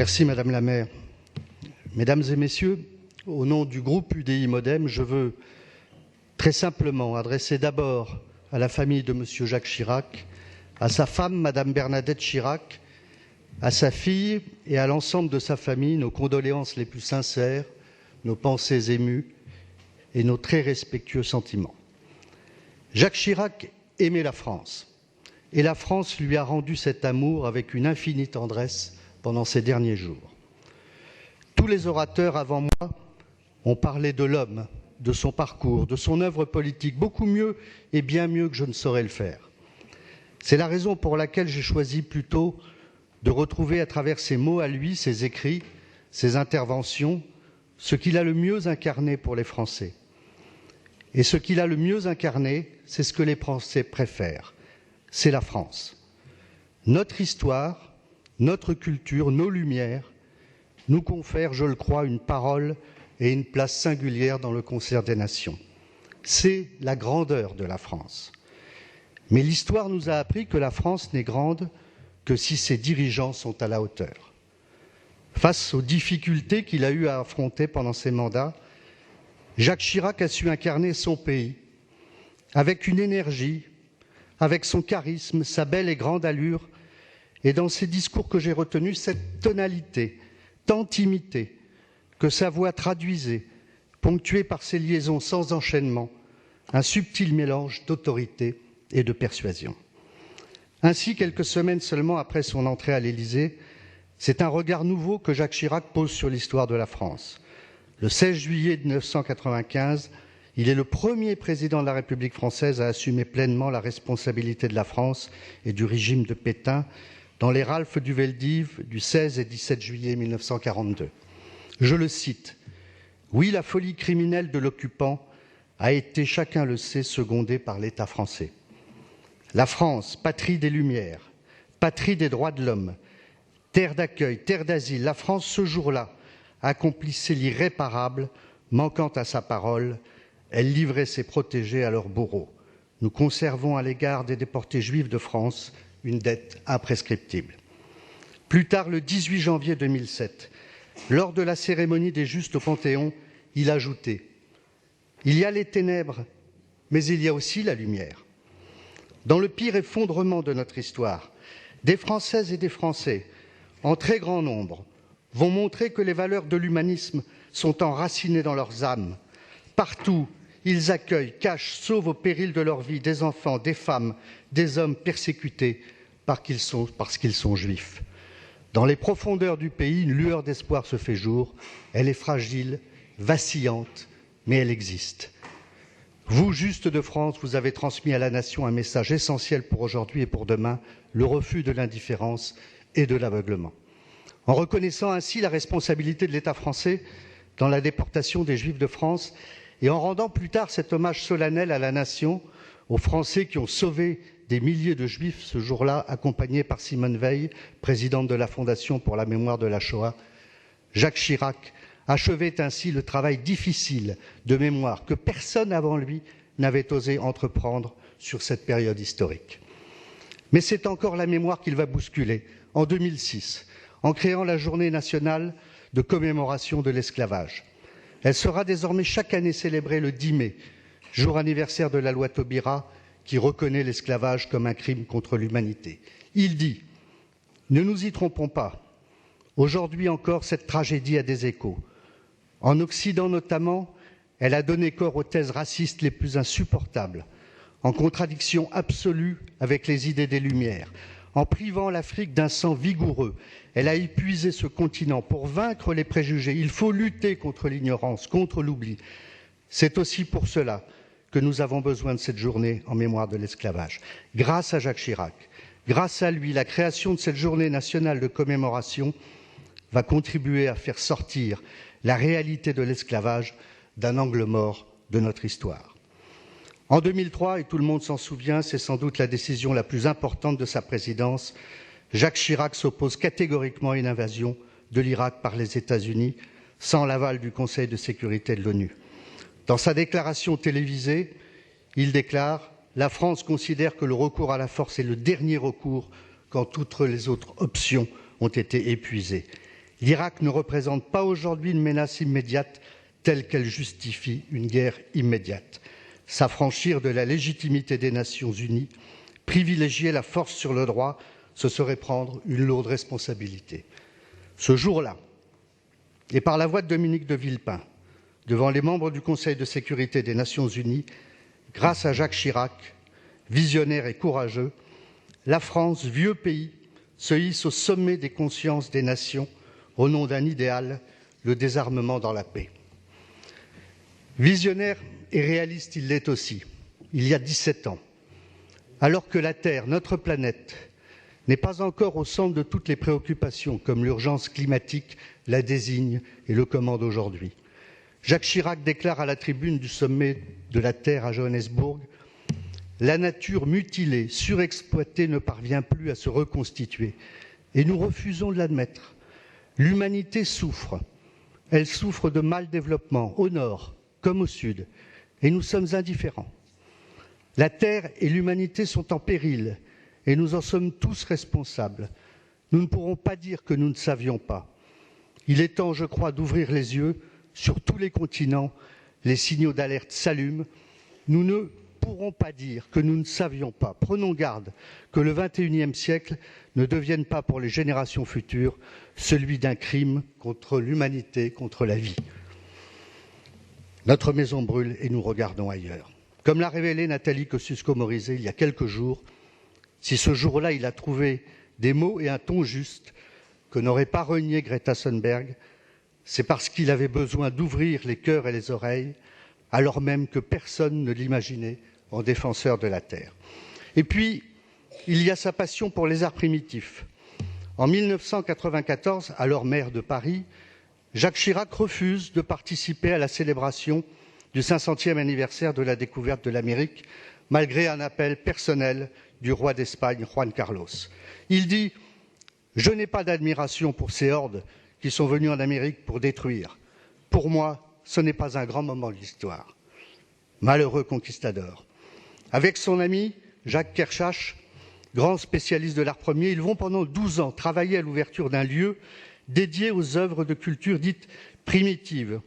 Merci Madame la maire. Mesdames et messieurs, au nom du groupe UDI Modem, je veux très simplement adresser d'abord à la famille de Monsieur Jacques Chirac, à sa femme Madame Bernadette Chirac, à sa fille et à l'ensemble de sa famille nos condoléances les plus sincères, nos pensées émues et nos très respectueux sentiments. Jacques Chirac aimait la France et la France lui a rendu cet amour avec une infinie tendresse pendant ces derniers jours. Tous les orateurs avant moi ont parlé de l'homme, de son parcours, de son œuvre politique, beaucoup mieux et bien mieux que je ne saurais le faire. C'est la raison pour laquelle j'ai choisi plutôt de retrouver à travers ses mots à lui, ses écrits, ses interventions, ce qu'il a le mieux incarné pour les Français. Et ce qu'il a le mieux incarné, c'est ce que les Français préfèrent, c'est la France. Notre histoire, notre culture, nos lumières nous confèrent, je le crois, une parole et une place singulière dans le concert des nations. C'est la grandeur de la France. Mais l'histoire nous a appris que la France n'est grande que si ses dirigeants sont à la hauteur. Face aux difficultés qu'il a eu à affronter pendant ses mandats, Jacques Chirac a su incarner son pays avec une énergie, avec son charisme, sa belle et grande allure, et dans ses discours que j'ai retenus, cette tonalité, intimité, que sa voix traduisait, ponctuée par ses liaisons sans enchaînement, un subtil mélange d'autorité et de persuasion. Ainsi, quelques semaines seulement après son entrée à l'Élysée, c'est un regard nouveau que Jacques Chirac pose sur l'histoire de la France. Le 16 juillet 1995, il est le premier président de la République française à assumer pleinement la responsabilité de la France et du régime de Pétain dans les ralphes du Veldiv du 16 et 17 juillet 1942. Je le cite, « Oui, la folie criminelle de l'occupant a été, chacun le sait, secondée par l'État français. La France, patrie des Lumières, patrie des droits de l'homme, terre d'accueil, terre d'asile, la France, ce jour-là, accomplissait l'irréparable, manquant à sa parole, elle livrait ses protégés à leurs bourreaux. Nous conservons à l'égard des déportés juifs de France une dette imprescriptible. » Plus tard, le 18 janvier 2007, lors de la cérémonie des Justes au Panthéon, il ajoutait « Il y a les ténèbres, mais il y a aussi la lumière. » Dans le pire effondrement de notre histoire, des Françaises et des Français, en très grand nombre, vont montrer que les valeurs de l'humanisme sont enracinées dans leurs âmes. Partout, ils accueillent, cachent, sauvent au péril de leur vie des enfants, des femmes, des hommes persécutés parce qu'ils sont juifs. Dans les profondeurs du pays, une lueur d'espoir se fait jour. Elle est fragile, vacillante, mais elle existe. Vous, Justes de France, vous avez transmis à la nation un message essentiel pour aujourd'hui et pour demain, le refus de l'indifférence et de l'aveuglement. En reconnaissant ainsi la responsabilité de l'État français dans la déportation des Juifs de France et en rendant plus tard cet hommage solennel à la nation, aux Français qui ont sauvé des milliers de Juifs ce jour-là, accompagnés par Simone Veil, présidente de la Fondation pour la mémoire de la Shoah, Jacques Chirac achevait ainsi le travail difficile de mémoire que personne avant lui n'avait osé entreprendre sur cette période historique. Mais c'est encore la mémoire qu'il va bousculer en 2006, en créant la Journée nationale de commémoration de l'esclavage. Elle sera désormais chaque année célébrée le 10 mai, jour anniversaire de la loi Taubira, qui reconnaît l'esclavage comme un crime contre l'humanité. Il dit « Ne nous y trompons pas, aujourd'hui encore cette tragédie a des échos. En Occident notamment, elle a donné corps aux thèses racistes les plus insupportables, en contradiction absolue avec les idées des Lumières. En privant l'Afrique d'un sang vigoureux, elle a épuisé ce continent. Pour vaincre les préjugés, il faut lutter contre l'ignorance, contre l'oubli. C'est aussi pour cela que nous avons besoin de cette journée en mémoire de l'esclavage. Grâce à Jacques Chirac, grâce à lui, la création de cette journée nationale de commémoration va contribuer à faire sortir la réalité de l'esclavage d'un angle mort de notre histoire. En 2003, et tout le monde s'en souvient, c'est sans doute la décision la plus importante de sa présidence, Jacques Chirac s'oppose catégoriquement à une invasion de l'Irak par les États-Unis, sans l'aval du Conseil de sécurité de l'ONU. Dans sa déclaration télévisée, il déclare « La France considère que le recours à la force est le dernier recours quand toutes les autres options ont été épuisées. L'Irak ne représente pas aujourd'hui une menace immédiate telle qu'elle justifie une guerre immédiate. S'affranchir de la légitimité des Nations Unies, privilégier la force sur le droit, ce serait prendre une lourde responsabilité. Ce jour-là, et par la voix de Dominique de Villepin, devant les membres du Conseil de sécurité des Nations Unies, grâce à Jacques Chirac, visionnaire et courageux, la France, vieux pays, se hisse au sommet des consciences des nations au nom d'un idéal, le désarmement dans la paix. Visionnaire et réaliste, il l'est aussi, il y a 17 ans. Alors que la Terre, notre planète, n'est pas encore au centre de toutes les préoccupations, comme l'urgence climatique la désigne et le commande aujourd'hui. Jacques Chirac déclare à la tribune du sommet de la Terre à Johannesburg « La nature mutilée, surexploitée ne parvient plus à se reconstituer et nous refusons de l'admettre. L'humanité souffre. Elle souffre de mal-développement au nord comme au sud et nous sommes indifférents. La Terre et l'humanité sont en péril et nous en sommes tous responsables. Nous ne pourrons pas dire que nous ne savions pas. Il est temps, je crois, d'ouvrir les yeux. Sur tous les continents, les signaux d'alerte s'allument. Nous ne pourrons pas dire que nous ne savions pas. Prenons garde que le XXIe siècle ne devienne pas pour les générations futures celui d'un crime contre l'humanité, contre la vie. Notre maison brûle et nous regardons ailleurs. Comme l'a révélé Nathalie Kosciusko-Morizet il y a quelques jours, si ce jour-là il a trouvé des mots et un ton juste que n'aurait pas renié Greta Thunberg, c'est parce qu'il avait besoin d'ouvrir les cœurs et les oreilles, alors même que personne ne l'imaginait en défenseur de la Terre. Et puis, il y a sa passion pour les arts primitifs. En 1994, alors maire de Paris, Jacques Chirac refuse de participer à la célébration du 500e anniversaire de la découverte de l'Amérique, malgré un appel personnel du roi d'Espagne, Juan Carlos. Il dit « Je n'ai pas d'admiration pour ces hordes qui sont venus en Amérique pour détruire. Pour moi, ce n'est pas un grand moment de l'histoire. » Malheureux conquistador. Avec son ami Jacques Kershach, grand spécialiste de l'art premier, ils vont pendant 12 ans travailler à l'ouverture d'un lieu dédié aux œuvres de culture dites primitives,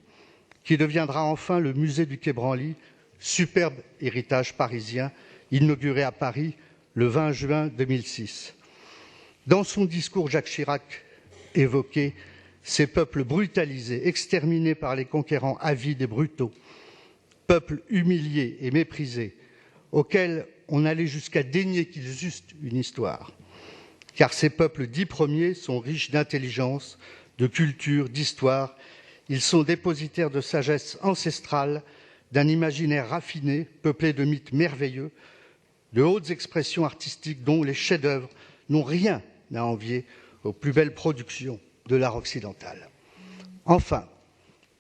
qui deviendra enfin le musée du Quai Branly, superbe héritage parisien, inauguré à Paris le 20 juin 2006. Dans son discours, Jacques Chirac évoquait ces peuples brutalisés, exterminés par les conquérants avides et brutaux, peuples humiliés et méprisés, auxquels on allait jusqu'à dénier qu'ils eussent une histoire. Car ces peuples dits premiers sont riches d'intelligence, de culture, d'histoire. Ils sont dépositaires de sagesse ancestrale, d'un imaginaire raffiné, peuplé de mythes merveilleux, de hautes expressions artistiques dont les chefs-d'œuvre n'ont rien à envier aux plus belles productions de l'art occidental. Enfin,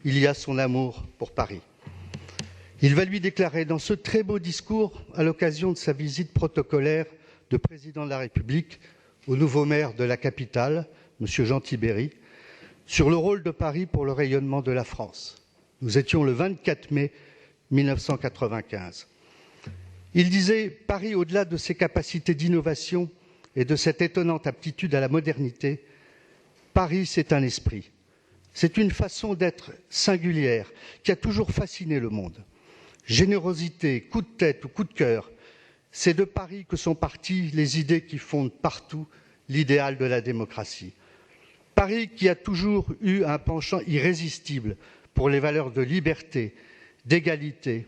il y a son amour pour Paris. Il va lui déclarer dans ce très beau discours, à l'occasion de sa visite protocolaire de président de la République au nouveau maire de la capitale, M. Jean Tibéri, sur le rôle de Paris pour le rayonnement de la France. Nous étions le 24 mai 1995. Il disait « Paris, au-delà de ses capacités d'innovation et de cette étonnante aptitude à la modernité, Paris, c'est un esprit. C'est une façon d'être singulière qui a toujours fasciné le monde. Générosité, coup de tête ou coup de cœur, c'est de Paris que sont parties les idées qui fondent partout l'idéal de la démocratie. Paris qui a toujours eu un penchant irrésistible pour les valeurs de liberté, d'égalité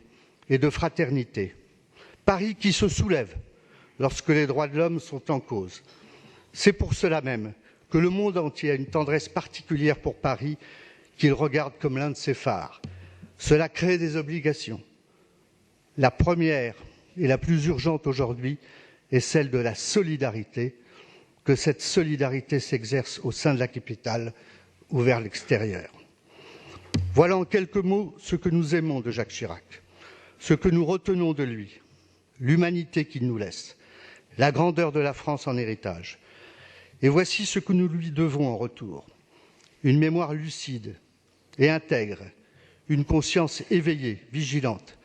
et de fraternité. Paris qui se soulève lorsque les droits de l'homme sont en cause. C'est pour cela même que le monde entier a une tendresse particulière pour Paris qu'il regarde comme l'un de ses phares. Cela crée des obligations. La première et la plus urgente aujourd'hui est celle de la solidarité, que cette solidarité s'exerce au sein de la capitale ou vers l'extérieur. Voilà en quelques mots ce que nous aimons de Jacques Chirac, ce que nous retenons de lui, l'humanité qu'il nous laisse, la grandeur de la France en héritage. Et voici ce que nous lui devons en retour. Une mémoire lucide et intègre, une conscience éveillée, vigilante,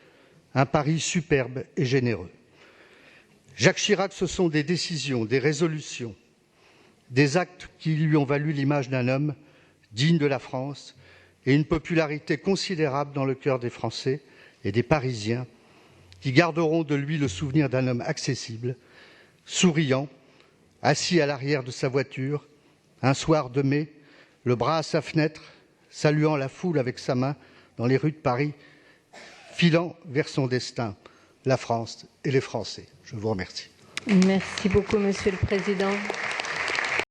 un Paris superbe et généreux. Jacques Chirac, ce sont des décisions, des résolutions, des actes qui lui ont valu l'image d'un homme digne de la France et une popularité considérable dans le cœur des Français et des Parisiens qui garderont de lui le souvenir d'un homme accessible, souriant, assis à l'arrière de sa voiture, un soir de mai, le bras à sa fenêtre, saluant la foule avec sa main dans les rues de Paris, filant vers son destin, la France et les Français. Je vous remercie. Merci beaucoup, Monsieur le Président.